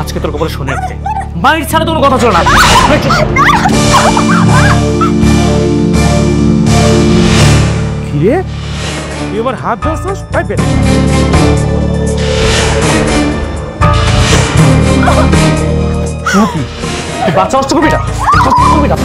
আজকে তোর কপালে শুনে আসছে, মায়ের ছাড়া তোর কথা চলে না। কিরে তুই আমার হাত ধরছস? তুই বাচ্চা নষ্ট করবি না, করবি না।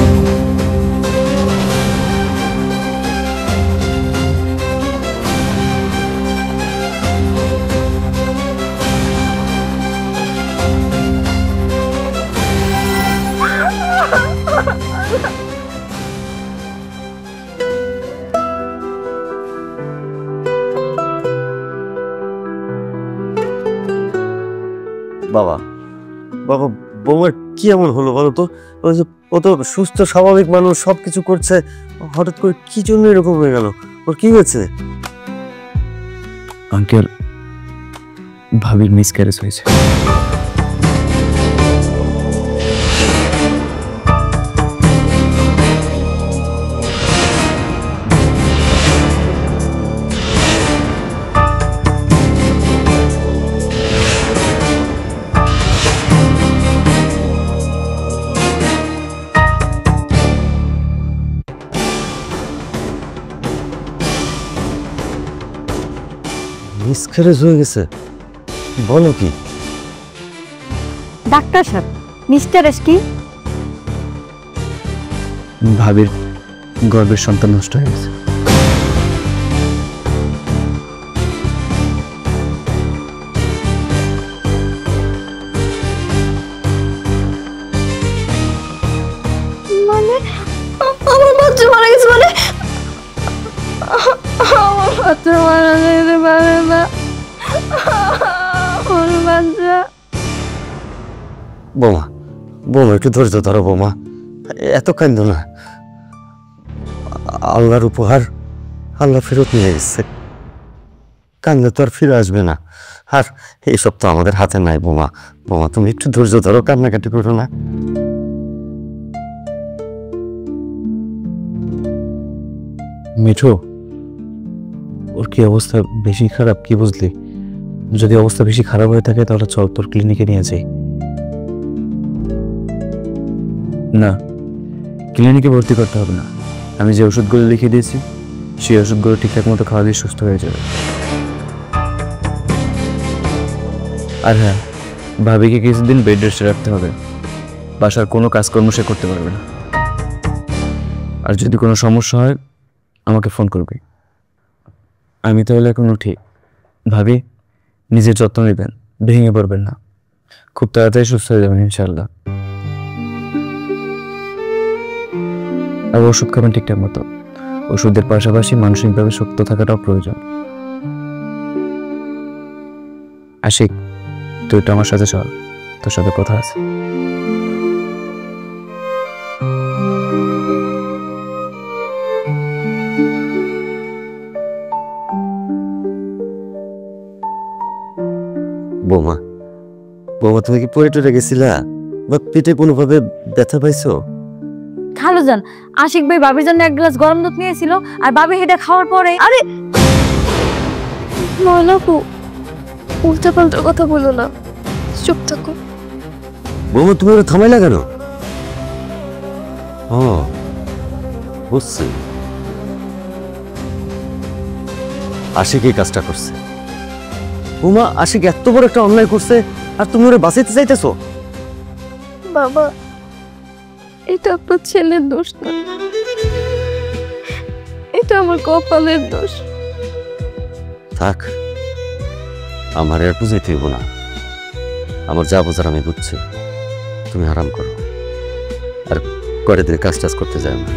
বাবা বাবা বৌমার কি এমন হলো বলো তো? ও তো সুস্থ স্বাভাবিক মানুষ, সবকিছু করছে, হঠাৎ করে কি জন্য এরকম হয়ে গেল? ওর কি হয়েছে? আঙ্কেল, ভাবির মিসক্যারেজ হয়েছে। মিসক্যারেজ হয়ে গেছে? বলো কি? ডাক্তার সাহেব, মিস্টারেস কি? ভাবির গর্ভের সন্তান নষ্ট হয়ে গেছে। মানে আমার বাচ্চা মারা গেছে? মানে আমার বাচ্চা মারা যেতে পারে না, আমার বাচ্চা। বৌমা বৌমা একটু ধৈর্য ধরো বৌমা, এত কান্দ না। আল্লাহর উপহার আল্লাহ ফেরত নিয়ে গেছে, কান্দলে তো আর ফিরে আসবে না। আর এইসব তো আমাদের হাতে নাই বৌমা। বৌমা তুমি একটু ধৈর্য ধরো, কান্নাকাটি করো না। মিঠু, ওর কি অবস্থা বেশি খারাপ? কি বুঝলি? যদি অবস্থা বেশি খারাপ হয়ে থাকে তাহলে চল তোর ক্লিনিকে নিয়ে যাই। না, ক্লিনিকে ভর্তি করতে হবে না। আমি যে ওষুধগুলো লিখে দিয়েছি সেই ওষুধগুলো ঠিকঠাক মতো খাওয়ালে সুস্থ হয়ে যাবে। আর হ্যাঁ, ভাবিকে কিছুদিন বেড রেস্টে রাখতে হবে। বাসার কোনো কাজকর্ম সে করতে পারবে না। আর যদি কোনো সমস্যা হয় আমাকে ফোন করবে। আমি তাহলে এখন উঠি। ভাবি, নিজের যত্ন নেবেন, ভেঙে পড়বেন না। খুব তাড়াতাড়ি সুস্থ হয়ে যাবেন ইনশাল্লাহ। আর ওষুধ খাবেন ঠিকঠাক মতো। ওষুধের পাশাপাশি মানসিকভাবে শক্ত থাকাটাও প্রয়োজন। আশিক, তুই তো আমার সাথে চল, তোর সাথে কথা আছে। বৌমা বৌমা তুমি কি পড়ে টরে গেছিলা বা পেটে কোনোভাবে ব্যথা পাইছো? খালুজান, আশিক ভাই বাবির জন্য এক গ্লাস গরম দুধ নিয়েছিল, আর বাবি সেটা খাওয়ার পরে আরে ময়নাপু, উল্টা পাল্টা কথা বলো না, চুপ থাকো। বৌমা তুমি ওরা থামাইলা কেন? ও বুঝছি, আশিক এই কাজটা করছে। বৌমা, আশিক এত বড় একটা অন্যায় করছে আর তুমি ওরা বাঁচাইতে চাইতেছো? বাবা, এটা আপনার ছেলের দোষ না, এটা আমার কপালের দোষ। থাক, আমার আর বুঝাইতে হইব না। আমার যা বোঝার আমি বুঝছি। তুমি আরাম করো আর করে দিয়ে কাজ টাজ করতে যাও না।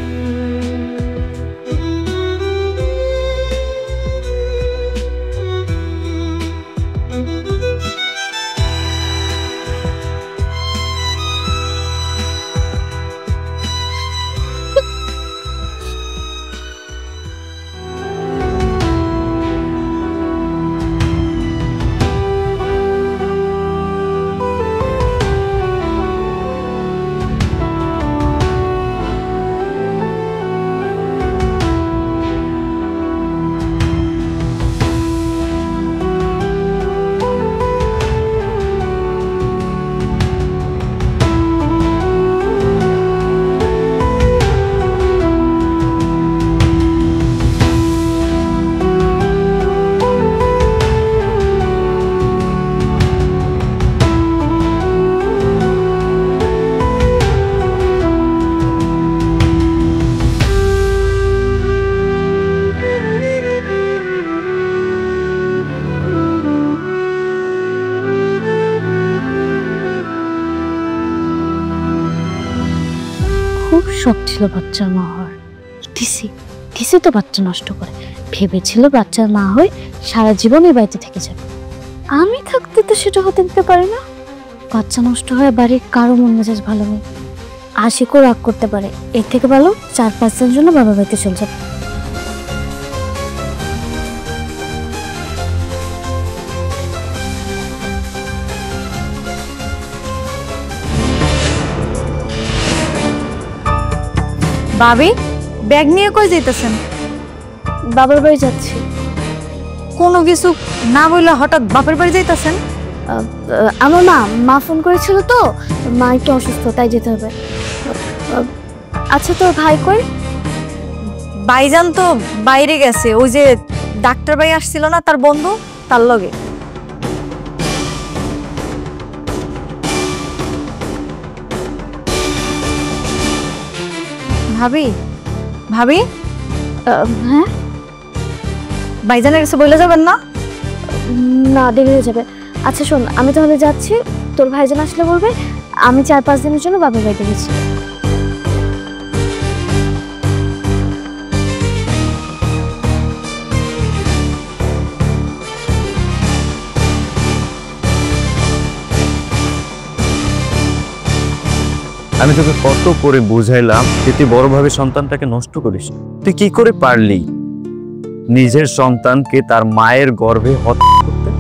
শখ ছিল বাচ্চার মা হওয়ার, দিছি দিছি তো বাচ্চা নষ্ট করে। ভেবেছিল বাচ্চার মা হয়ে সারা জীবন এই বাড়িতে থেকে যাবে। আমি থাকতে তো সেটা হতে দিতে পারি না। বাচ্চা নষ্ট হয়ে বাড়ির কারো মন মেজাজ ভালো নেই, আশিকও রাগ করতে পারে। এর থেকে ভালো 4-5 দিনের জন্য বাবার বাড়িতে চলে যাবে। ভাবি, ব্যাগ নিয়ে কই যাইতেছেন? বাবার বাড়ি যাচ্ছি। কোনো কিছু না বললে হঠাৎ বাপের বাড়ি যাইতেছেন? আমার মা ফোন করেছিল তো, মা একটু অসুস্থ, তাই যেতে হবে। আচ্ছা, তোর ভাই কই? ভাইজান তো বাইরে গেছে, ওই যে ডাক্তার ভাই আসছিল না, তার বন্ধু, তার লগে। ভাবি, ভাবি, হ্যাঁ, ভাইজানের কাছে বলে যাবেন না? না, দেরি হয়ে যাবে। আচ্ছা শোন, আমি তাহলে যাচ্ছি, তোর ভাইজান আসলে বলবে আমি 4-5 দিনের জন্য বাবার বাড়িতে গেছি। আমি তোকে কত করে বুঝাইলাম যে তুই বড়ভাবে সন্তানটাকে নষ্ট করিস, তুই কি করে পারলি নিজের সন্তানকে তার মায়ের গর্ভে হত্যা করতে?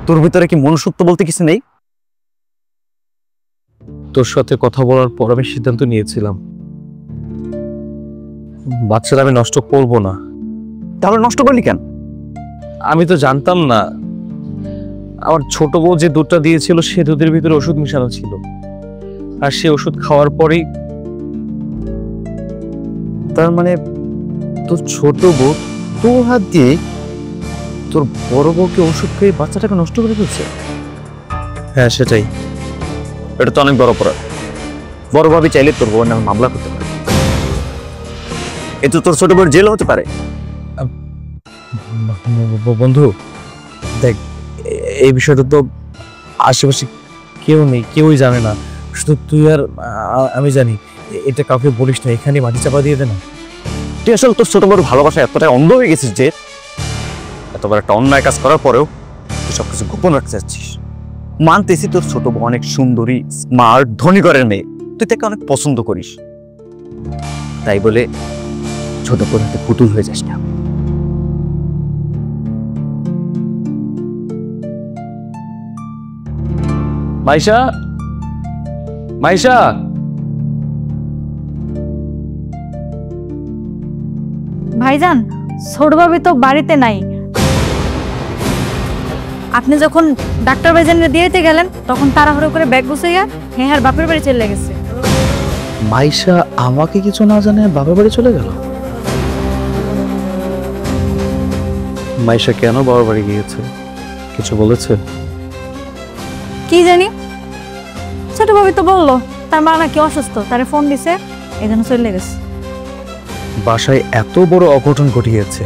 তোর ভিতরে কি মনুষ্যত্ব বলতে কিছু নেই? তোর সাথে কথা বলার পর আমি সিদ্ধান্ত নিয়েছিলাম বাচ্চাটা আমি নষ্ট করব না। তাহলে নষ্ট করলি কেন? আমি তো জানতাম না আমার ছোট বউ যে দুধটা দিয়েছিল সে দুধের ভিতরে ওষুধ মিশানো ছিল, আর সে ওষুধ খাওয়ার পরেই। তার মানে তোর ছোট বউ তোর হাত দিয়ে তোর বড় বউকে ওষুধ খেয়ে বাচ্চাটাকে নষ্ট করে ফেলছে? হ্যাঁ, সেটাই। এটা তো অনেক বড় অপরাধ। বড়ভাবে চাইলে তোর বউয়ের নামে মামলা করতে পারে, এতে তোর ছোট বউর জেল হতে পারে। বন্ধু দেখ, এই বিষয়টা তো আশেপাশে কেউ নেই, কেউই জানে না, শুধু তুই আর আমি জানি। এটা কাউকে বলিস না, এখানে মাটি চাপা দিয়ে দে না। তুই আসলে তোর ছোট বড় ভালোবাসা এতটাই অন্ধ হয়ে গেছিস যে এতবার একটা অন্যায় কাজ করার পরেও তুই সবকিছু গোপন রাখতে চাচ্ছিস। মানতেছি তোর ছোট বউ অনেক সুন্দরী, স্মার্ট, ধনী ঘরের মেয়ে, তুই তাকে অনেক পছন্দ করিস, তাই বলে ছোট বউর হাতে পুতুল হয়ে যাস না। মাইশা, মাইশা, ভাইজান, ছোট ভাবি তো বাড়িতে নাই। আপনি যখন ডাক্তার ভাইজানকে দিয়েতে গেলেন তখন তাড়াহুড়ো করে ব্যাগ গুছাইয়া হ্যাঁ বাপের বাড়ি চলে গেছে। মাইশা আমাকে কিছু না জানে বাবার বাড়ি চলে গেল? মাইশা কেন বাবার বাড়ি গিয়েছে, কিছু বলেছে? কি জানি, ছোট ভাবি তো বললো তার মা নাকি অসুস্থ, তারে ফোন দিছে, এই জন্য চলে গেছে। বাসায় এত বড় অঘটন ঘটিয়েছে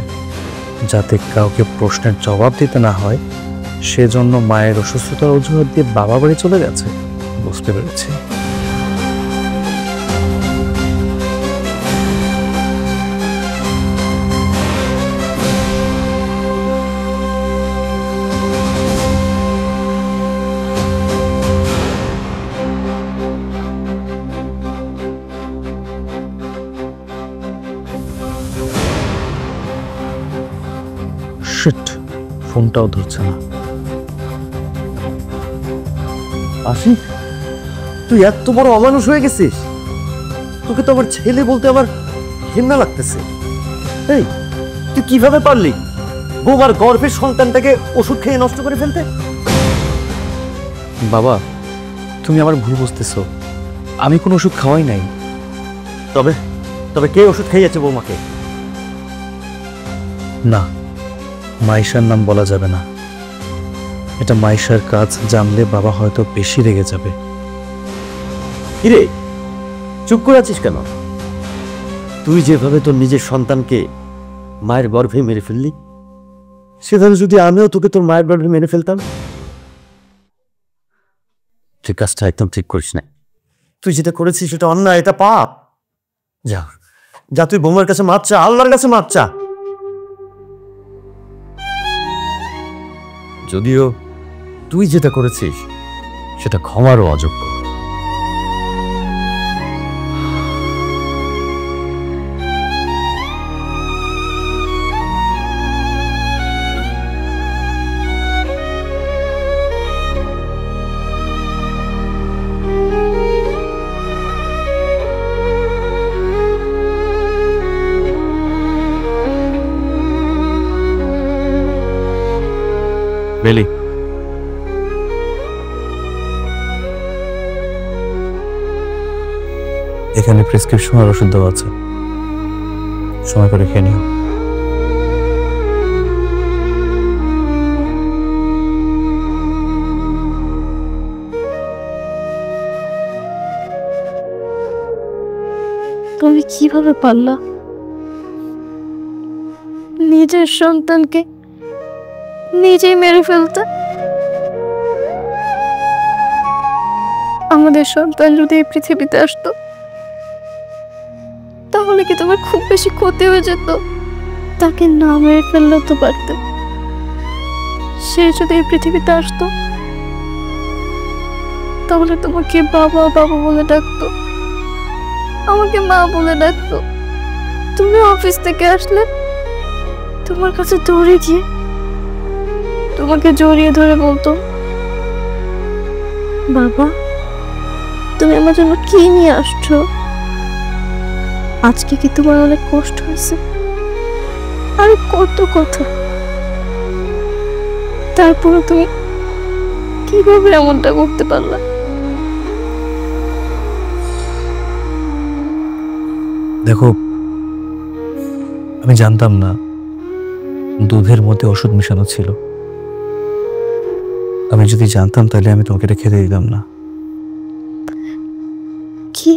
যাতে কাউকে প্রশ্নের জবাব দিতে না হয়, সেজন্য মায়ের অসুস্থতার অজুহাত দিয়ে বাবা বাড়ি চলে গেছে। বুঝতে পেরেছি। শিট, ফোনটাও ধরছে না। আশিক, তুই এত বড় অমানুষ হয়ে গেছিস? তোকে তো আমার ছেলে বলতে আমার ঘৃণা লাগতেছে। এই, তুই কিভাবে পারলি বৌমার গর্ভের সন্তানটাকে ওষুধ খেয়ে নষ্ট করে ফেলতে? বাবা, তুমি আমার ভুল বুঝতেছো, আমি কোনো ওষুধ খাওয়াই নাই। তবে তবে কে ওষুধ খাইয়েছে বৌমাকে? না, মাইশার নাম বলা যাবে না। এটা মাইশার কাজ, জানলে বাবা হয়তো বেশি রেগে যাবে। কিরে, চুপ করে আছিস কেন? তুই যেভাবে তোর নিজের সন্তানকে মায়ের গর্ভে মেরে ফেললি, সেভাবে যদি আমিও তোকে তোর মায়ের গর্ভে মেরে ফেলতাম? তুই কাজটা একদম ঠিক করিস না। তুই যেটা করেছিস সেটা অন্যায়, এটা পাপ। যা যা, তুই বৌমার কাছে মাপ চা, আল্লাহর কাছে মাপ চা। যদিও তুই যেটা করেছিস সেটা ক্ষমারও অযোগ্য। বেলি, এখানে প্রেসক্রিপশন আর ওষুধ দেওয়া আছে, সময় করে খেয়ে নিও। তুমি কিভাবে পারলা নিজের সন্তানকে নিজেই মেরে ফেলতে? আমাদের সন্তান যদি এই পৃথিবীতে আসতো তাহলে কি তোমার খুব বেশি ক্ষতি হয়ে যেত? তাকে না মেরে ফেললেও তো পারতে। সে যদি এই পৃথিবীতে আসতো তাহলে তোমাকে বাবা বাবা বলে ডাকতো, আমাকে মা বলে ডাকতো। তুমি অফিস থেকে আসলে তোমার কাছে দৌড়ে গিয়ে তোমাকে জড়িয়ে ধরে বলতো, বাবা তুমি আমার জন্য কি নিয়ে আসছো? আজকে কি তোমার অনেক কষ্ট হয়েছে? আর কত কথা। তারপরে তুমি কিভাবে এমনটা করতে পারলা? দেখো, আমি জানতাম না দুধের মধ্যে ওষুধ মিশানো ছিল। আমি যদি জানতাম তাহলে আমি তোমাকে এটা খেতে দিতাম না। কি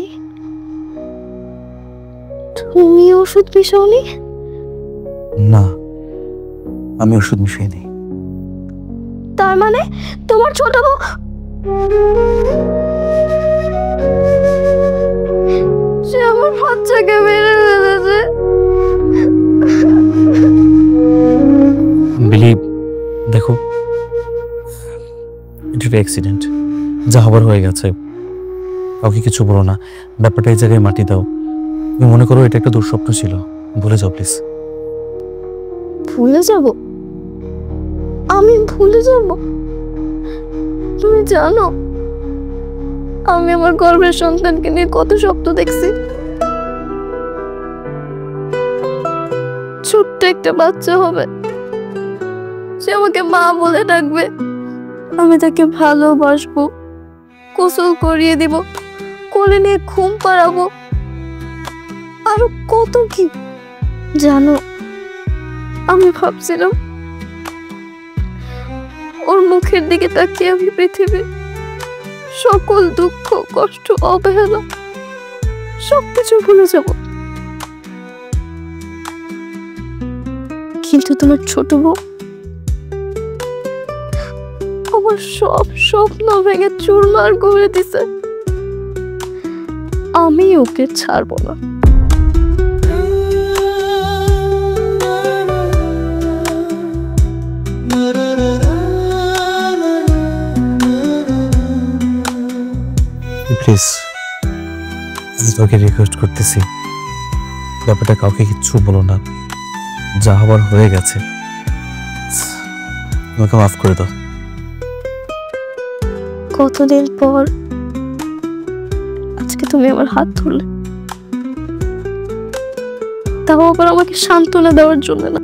তুমি ওষুধ মিশাওনি? না, আমি ওষুধ মিশাইনি। তার মানে তোমার ছোট বউ সে আমার বাচ্চাকে মেরে ফেলেছে। বিলি, দেখো এটা একটা অ্যাক্সিডেন্ট, যা হবার হয়ে গেছে। কাউকে কিছু বলো না, ব্যাপারটা এই জায়গায় মাটি দাও। তুমি মনে করো এটা একটা দুঃস্বপ্ন ছিল, ভুলে যাও প্লিজ। ভুলে যাব? আমি ভুলে যাব? তুমি জানো আমি আমার গর্ভের সন্তানকে নিয়ে কত স্বপ্ন দেখছি। ছোট্ট একটা বাচ্চা হবে, সে আমাকে মা বলে ডাকবে, আমি তাকে ভালোবাসবো, গোসল করিয়ে দিব, কোলে নিয়ে ঘুম পাড়াবো, আরো কত কি। জানো আমি ভাবছিলাম ওর মুখের দিকে তাকিয়ে আমি পৃথিবীর সকল দুঃখ কষ্ট অবহেলা সবকিছু ভুলে যাব। কিন্তু তোমার ছোট বউ আমার সব স্বপ্ন ভেঙে চুরমার করে দিছে। আমি ওকে ছাড়বো না। প্লিজ, আমি তোকে রিকোয়েস্ট করতেছি, ব্যাপারটা কাউকে কিচ্ছু বলো না। যা হবার হয়ে গেছে, আমাকে মাফ করে দাও। কতদিন পর আজকে তুমি আমার হাত ধরলে, তাও আবার আমাকে সান্ত্বনা দেওয়ার জন্য না।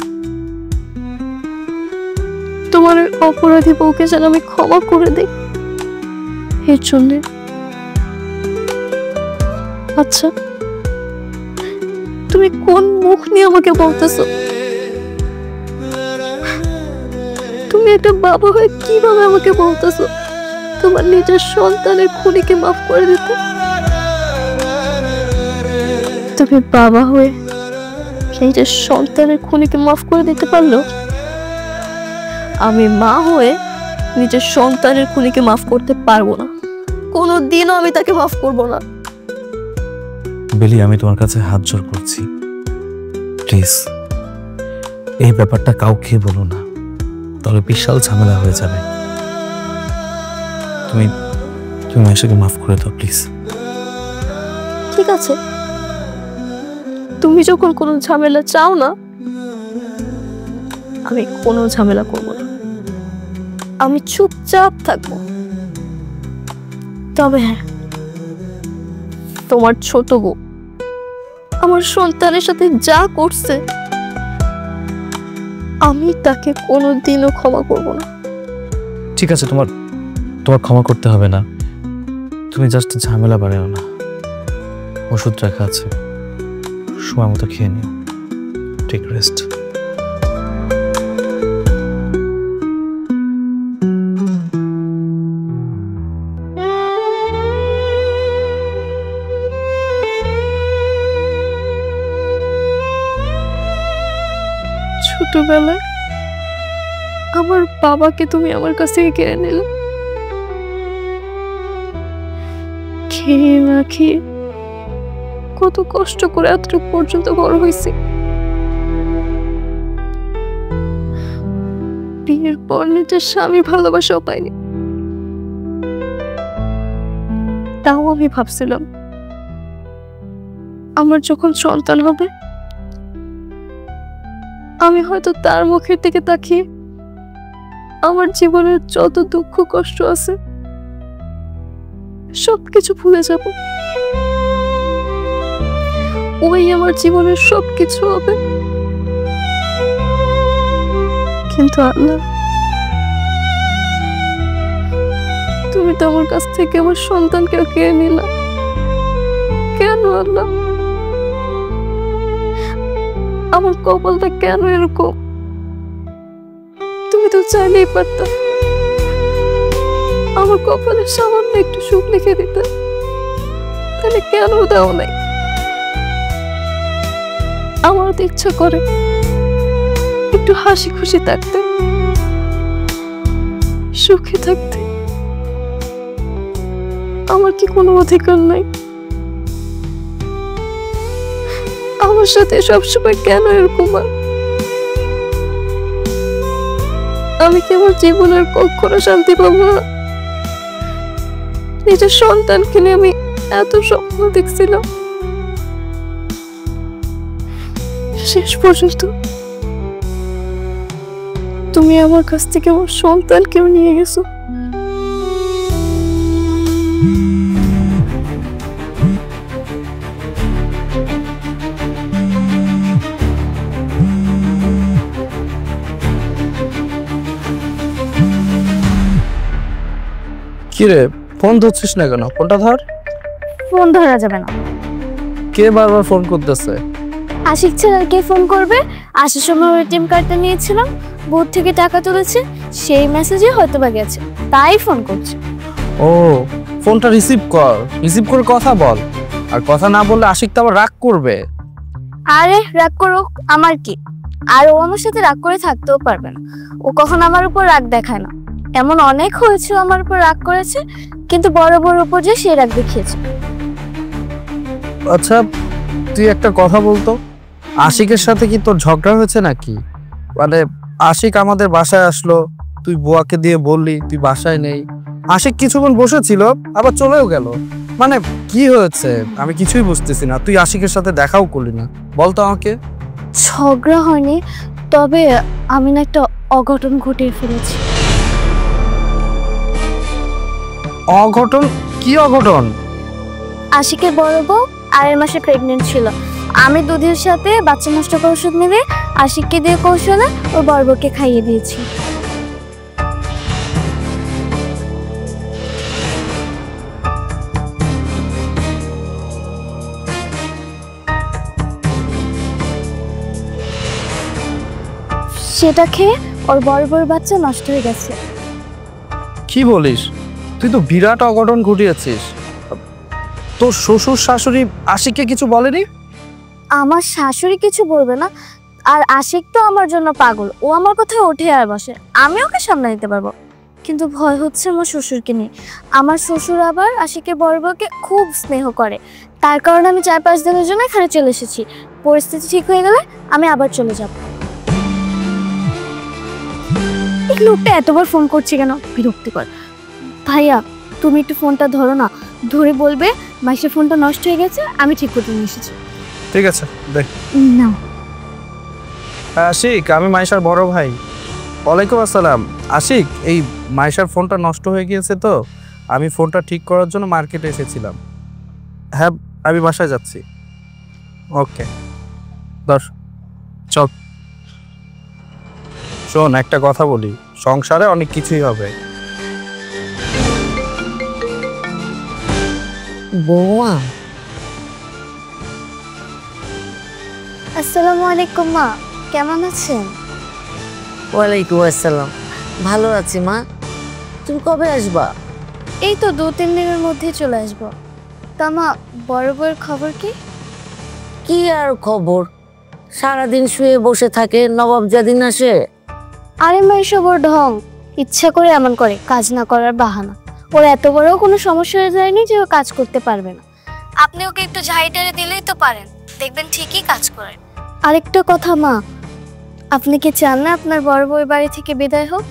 তোমার ওই অপরাধী বউকে যেন আমি ক্ষমা করে দিই এর জন্যে। আচ্ছা তুমি কোন মুখ নিয়ে আমাকে বলতেছো? তুমি একটা বাবা হয়ে কিভাবে আমাকে বলতেছো তোমার নিজের সন্তানের খুনিকে মাফ করে দিতে? তুমি বাবা হয়ে নিজের সন্তানের খুনিকে মাফ করে দিতে পারলো? আমি মা হয়ে নিজের সন্তানের খুনিকে মাফ করতে পারবো না, কোনোদিনও আমি তাকে মাফ করবো না। বেলি, আমি তোমার কাছে হাত জোড় করছি, প্লিজ এই ব্যাপারটা কাউকে বলো না, তাহলে বিশাল ঝামেলা হয়ে যাবে। তুমি তুমি মায়েশাকে মাফ করে দাও প্লিজ। ঠিক আছে, তুমি যখন কোনো ঝামেলা চাও না, আমি কোনো ঝামেলা করব না, আমি চুপচাপ থাকবো। তবে হ্যাঁ, তোমার ছোট বউ আমার সন্তানের সাথে যা করছে, আমি তাকে কোনোদিনও ক্ষমা করব না। ঠিক আছে, তোমার তোমার ক্ষমা করতে হবে না, তুমি জাস্ট ঝামেলা বাড়াও না। ওষুধ রাখা আছে, সময় মতো খেয়ে নিও, টেক রেস্ট। ছোটবেলায় আমার বাবাকে তুমি আমার কাছ থেকে কেড়ে নিলে, খেয়ে না খেয়ে কত কষ্ট করে এতটুকু পর্যন্ত বড় হয়েছি। বিয়ের পর নিজের স্বামী ভালোবাসাও পাইনি, তাও আমি ভাবছিলাম আমার যখন সন্তান হবে, আমি হয়তো তার মুখের দিকে তাকিয়ে আমার জীবনের যত দুঃখ কষ্ট আছে সবকিছু ভুলে যাব, ওই আমার জীবনের সবকিছু হবে। কিন্তু আল্লাহ, তুমি তো আমার কাছ থেকে আমার সন্তানকেও কেড়ে নিলা। কেন আল্লাহ? আমার কপালটা কেন এরকম? তুমি তো চাইলেই পারতা আমার কপালে সামান্য একটু সুখ লিখে দিতে, তাহলে কেন দাও নাই? আমার তো ইচ্ছা করে একটু হাসি খুশি থাকতে, সুখে থাকতে। আমার কি কোনো অধিকার নাই? আমার সাথে সবসময় কেন এরকম? আমি কি আমার জীবনের কখনো শান্তি পাবো না? নিজের সন্তানকে নিয়ে আমি এত স্বপ্ন দেখছিলাম, শেষ পর্যন্ত তুমি আমার কাছ থেকে আমার সন্তানকেও নিয়ে গেছো। কিরে, ফোন ধরছিস না কেন? ফোনটা ধর। ফোন ধরা যাবে না। কে বারবার ফোন করতেছে? আশিক ছাড়া কে ফোন করবে? আসার সময় এটিএম কার্ডটা নিয়েছিলাম, বুথ থেকে টাকা তুলেছে, সেই মেসেজে হয়তো বা গেছে, তাই ফোন করছে। ও, ফোনটা রিসিভ কর, রিসিভ করে কথা বল। আর কথা না বললে আশিক তো আবার রাগ করবে। আরে রাগ করো, আমার কি? আর ও আমার সাথে রাগ করে থাকতেও পারবে না, ও কখনো আমার উপর রাগ দেখায় না। এমন অনেক হয়েছে আমার উপর রাগ করেছে, কিন্তু বড় বড় উপর যে সে রাগ দেখিয়েছে। আচ্ছা, তুই একটা কথা বলতো, আশিকের সাথে কি তোর ঝগড়া হয়েছে নাকি? মানে আশিক আমাদের বাসায় আসলো, তুই বুয়াকে দিয়ে বললি তুই বাসায় নেই, আশিক কিছুক্ষণ বসেছিল আবার চলেও গেল, মানে কি হয়েছে আমি কিছুই বুঝতেছি না। তুই আশিকের সাথে দেখাও করলি না, বলতো আমাকে। ঝগড়া হয়নি, তবে আমি না একটা অঘটন ঘটিয়ে ফেলেছি। অঘটন? কি অঘটন? আশিকের বড় বউ 8 মাসে প্রেগনেন্ট ছিল, আমি দুধের সাথে বাচ্চা নষ্ট করার ওষুধ মিলে আশিককে দিয়ে কৌশলে ওর বড় বউকে খাইয়ে দিয়েছি। সেটা খেয়ে ওর বড় বড় বাচ্চা নষ্ট হয়ে গেছে। কি বলিস? তুই তো বিরাট অঘটন ঘটিয়েছিস। তোর শ্বশুর শাশুড়ি আশিককে কিছু বলেনি? আমার শাশুড়ি কিছু বলবে না, আর আশিক তো আমার জন্য পাগল, ও আমার কথায় ওঠে আর বসে, আমি ওকে সামনে নিতে পারবো। কিন্তু ভয় হচ্ছে আমার শ্বশুরকে নিয়ে। আমার শ্বশুর আবার আশিকের বড় বউকে খুব স্নেহ করে, তার কারণে আমি 4-5 দিনের জন্য এখানে চলে এসেছি। পরিস্থিতি ঠিক হয়ে গেলে আমি আবার চলে যাব। এই লোকটা এতবার ফোন করছে কেন, বিরক্তিকর। ভাইয়া তুমি একটু ফোনটা ধরো না, ধরে বলবে মাইশের ফোনটা নষ্ট হয়ে গেছে, আমি ঠিক করতে নিয়ে এসেছি। ঠিক আছে দেখ। না আশিক, আমি মাইশার বড় ভাই। ওয়ালাইকুম আসসালাম। আশিক, এই মাইশার ফোনটা নষ্ট হয়ে গিয়েছে তো আমি ফোনটা ঠিক করার জন্য মার্কেটে এসেছিলাম। হ্যাঁ, আমি বাসায় যাচ্ছি। ওকে ধর, চল। শোন, একটা কথা বলি, সংসারে অনেক কিছুই হবে। বৌমা, আসসালামু আলাইকুম মা, কেমন আছেন? ওয়ালাইকুম আসসালাম। ভালো আছি মা। তুমি কবে আসবা? এই তো 2-3 দিনের মধ্যে চলে আসবো। তা মা, বড় বউয়ের খবর কি? কি আর খবর, সারাদিন শুয়ে বসে থাকে, নবাব যেদিন আসে। আরে মা, এসব ওর ঢং, ইচ্ছা করে এমন করে, কাজ না করার বাহানা। ওর এত বড় কোনো সমস্যা হয়ে যায়নি যে ও কাজ করতে পারবে না। আপনি ওকে একটু ঝাইটারে দিলেই তো পারেন, দেখবেন ঠিকই কাজ করে। আরেকটা কথা মা, আপনি কি চান না আপনার বড় বউয়ের বাড়ি থেকে বিদায় হোক?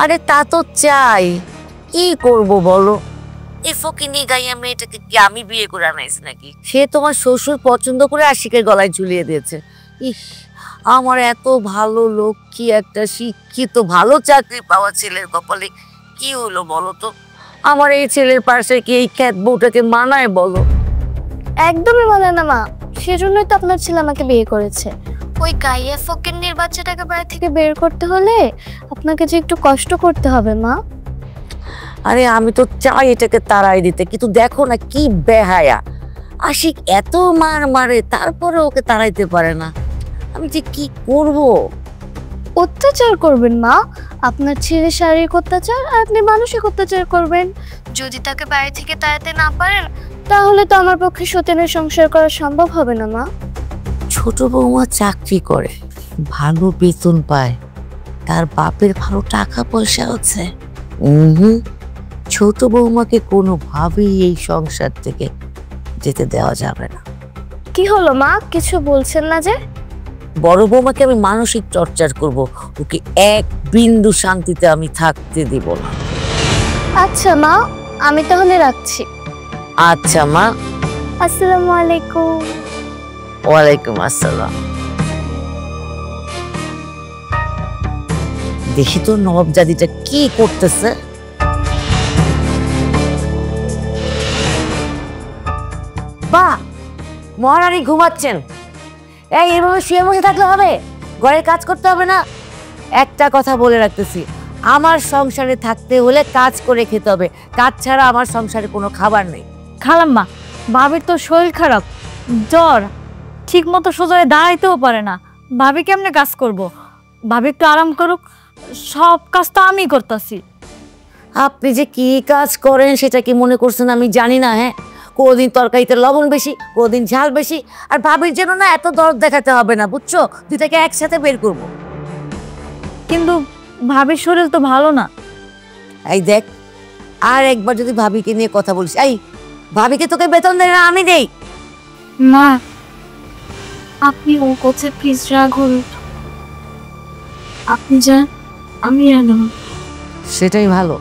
আরে তা তো চাই, কি করব বলো। এই ফকিনি গাইয়া মেয়েটাকে কি আমি বিয়ে করে আনাইছি নাকি? সে তোমার শ্বশুর পছন্দ করে আশিকের গলায় ঝুলিয়ে দিয়েছে। ইস, আমার এত ভালো লোক, কি একটা শিক্ষিত ভালো চাকরি পাওয়া ছেলের কপালে কি হলো বলো তো? আমার এই ছেলের পাশে কি এই খ্যাত বউটাকে মানায় বলো? একদমই মানে না মা, সেজন্যই তো আপনার ছেলে আমাকে বিয়ে করেছে। ওই গাইয়া ফকিন্নির বাচ্চাটাকে বাড়ি থেকে বের করতে হলে আপনাকে যে একটু কষ্ট করতে হবে মা। আরে আমি তো চাই এটাকে তাড়াই দিতে, কিন্তু দেখো না কি বেহায়া। আশিক এত মার মারে, তারপরে ওকে তাড়াইতে পারে না। আমি যে কি করব? অত্যাচার করবেন মা, আপনার ছেলে শারীরিক অত্যাচার আর আপনি মানসিক অত্যাচার করবেন। যদি তাকে বাড়ি থেকে তাড়াতে না পারেন তাহলে তো আমার পক্ষে সতীনের সংসার করা সম্ভব হবে না মা। ছোট বৌমা চাকরি করে, ভালো বেতন পায়, তার বাপের ভালো টাকা পয়সা আছে। ছোট বৌমাকে কোনোভাবেই এই সংসার থেকে যেতে দেওয়া যাবে না। কি হলো মা, কিছু বলছেন না যে? বড় বৌমাকে আমি মানসিক টর্চার করব, ওকে এক বিন্দু শান্তিতে আমি থাকতে দিব না। আচ্ছা মা, আমি তাহলে রাখছি। আচ্ছা মা। আসসালামু আলাইকুম। ওয়ালাইকুম আসসালাম। দেখি তো নবাবজাদিটা কি করতেছে। বাহ, মহারানী ঘুমাচ্ছেন। এই এভাবে শুয়ে বসে থাকলে হবে? ঘরের কাজ করতে হবে না? একটা কথা বলে রাখতেছি, আমার সংসারে থাকতে হলে কাজ করে খেতে হবে, কাজ ছাড়া আমার সংসারে কোনো খাবার নেই। খালাম্মা, ভাবির তো শরীর খারাপ, জ্বর, ঠিক মতো সোজা হয়ে দাঁড়াইতেও পারে না। ভাবি কেমনে কাজ করব? ভাবি একটু আরাম করুক, সব কাজ তো আমি করতেছি। আপনি যে কি কাজ করেন সেটা কি মনে করছেন আমি জানি না? হ্যাঁ, কোনোদিন তরকারিতে লবণ বেশি, কোনোদিন ঝাল বেশি। আর ভাবির জন্য না এত দরদ দেখাতে হবে না, বুঝছো? দুটাকে একসাথে বের করবো। কিন্তু ভাবির শরীর তো ভালো না। এই দেখ, আর একবার যদি ভাবিকে নিয়ে কথা বলিস, এই ভাবিকে তোকে বেতন দেয় না আমি দেই? মা, আপনি ও কোচে প্লিজ রাখুন। আপনি যান, আমি এলাম। সেটাই ভালো।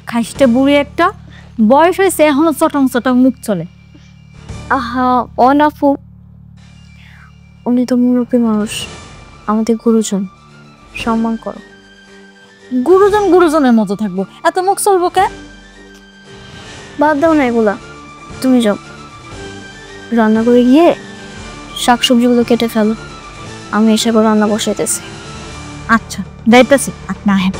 খাইসটা বুড়ি একটা, বয়স হয়েছে এখনো চটং চটং মুখ চলে। আহা অনাফু, উনি তো মুরব্বী মানুষ, আমাদের গুরুজন, সম্মান করো। গুরুজন গুরুজনের মতো থাকবো, এত মুখ চলবো কে? বাদ দাও না এগুলা, তুমি যাও রান্না করে গিয়ে শাকসবজিগুলো কেটে ফেলো, আমি এসে করে রান্না বসাইতেছি। আচ্ছা যাইতেছি, আপনি আহেন।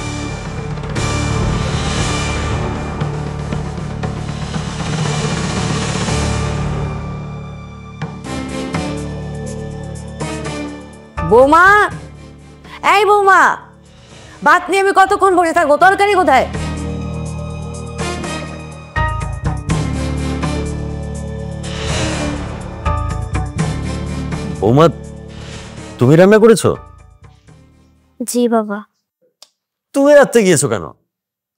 বৌমা, এই বৌমা, ভাত নিয়ে আমি কতক্ষণ বসে থাকবো? তরকারি কোথায়? বৌমা, তুমি রান্না করেছো? জি বাবা। তুমি রাখতে গিয়েছো কেন?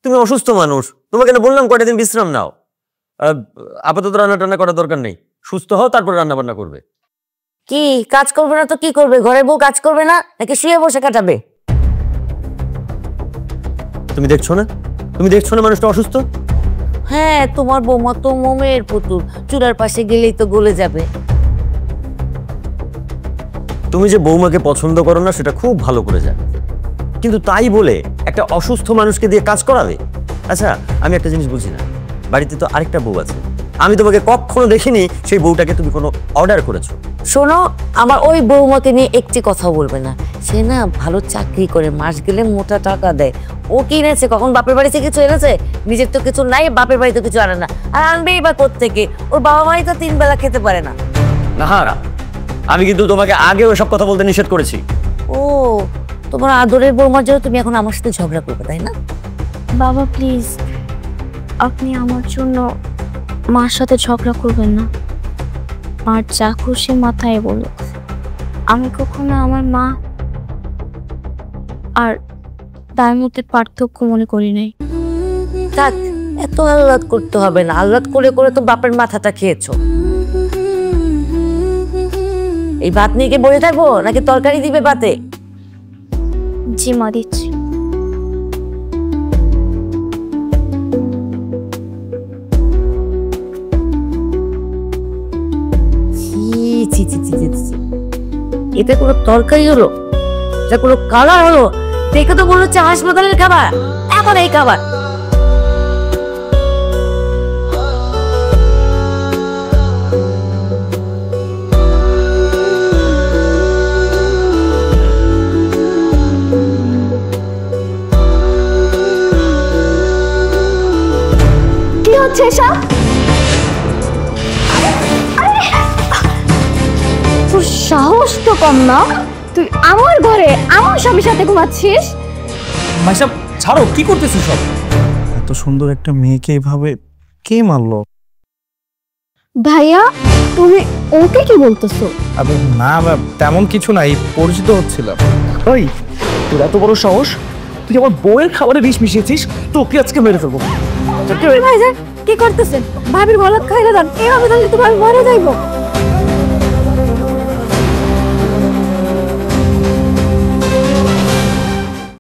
তুমি অসুস্থ মানুষ, তোমাকে না বললাম কয়টা দিন বিশ্রাম নাও। আপাতত রান্না টান্না করার দরকার নেই, সুস্থ হও তারপর রান্না বান্না করবে। কি কাজ করবে না তো কি করবে? ঘরের বউ কাজ করবে না নাকি শুয়ে বসে কাটাবে? তুমি দেখছো না, তুমি দেখছো না মানুষটা অসুস্থ? হ্যাঁ, তোমার বৌমা তো মোমের পুতুল, চুলার পাশে গেলেই তো গলে যাবে। তুমি যে বৌমাকে পছন্দ করো না সেটা খুব ভালো করে জানো, কিন্তু তাই বলে একটা অসুস্থ মানুষকে দিয়ে কাজ করাবে? আচ্ছা, আমি একটা জিনিস বুঝি না, বাড়িতে তো আরেকটা বউ আছে, আমি তোমাকে কখনো দেখিনি সেই বউটাকে তুমি কোনো অর্ডার করেছো? শোনো, আমার ওই বৌমাকে নিয়ে একটি কথা বলবে না। সে না ভালো চাকরি করে, মাস গেলে মোটা টাকা দেয়। ও কিনেছে কখন বাপের বাড়ি থেকে কিছু এনেছে? নিজের তো কিছু নাই, বাপের বাড়িতে কিছু আনে না, আর আনবেই বা কোত্থেকে? ওর বাবা মাই তো 3 বেলা খেতে পারে না। না, আমি কিন্তু তোমাকে আগেও এসব কথা বলতে নিষেধ করেছি। ও, তোমার আদরের বৌমার জন্য তুমি এখন আমার সাথে ঝগড়া করবে, তাই না? বাবা প্লিজ, আপনি আমার জন্য মার সাথে ঝগড়া করবেন না। মার যা খুশি মাথায় বলুক, আমি কখনো আমার মা আর তার মধ্যে পার্থক্য মনে করি নাই। থাক, এত আহ্লাদ করতে হবে না। আহ্লাদ করে করে তো বাপের মাথাটা খেয়েছো। এই ভাত নিয়ে কি বসে থাকবো নাকি তরকারি দিবে ভাতে? জি মা, দিচ্ছি। এটা কোনো তরকারি হলো? এটা কোনো কালার হলো? দেখে তো মনে হচ্ছে হাসপাতালের খাবার। এখন এই খাবার কি হচ্ছে এসব? তোর সাহস তো কম না, তুই আমার ঘরে আমার স্বামীর সাথে ঘুমাচ্ছিস? মাইশা ছাড়ো, কি করতেছিস সব? এত সুন্দর একটা মেয়েকে এভাবে কে মারলো? ভাইয়া, তুমি ওকে কি বলতেছো? আবে না, তেমন কিছু নাই, পরিচিত হচ্ছিলাম। ওই তোর এত বড় সাহস, তুই আমার বউয়ের খাবারে বিষ মিশিয়েছিস, তোকে আজকে মেরে ফেলবো। ভাইজান কি করতেছেন? ভাবির গলা খাইলে দেন, এইভাবে তাহলে তো ভাবি মরে যাইবো।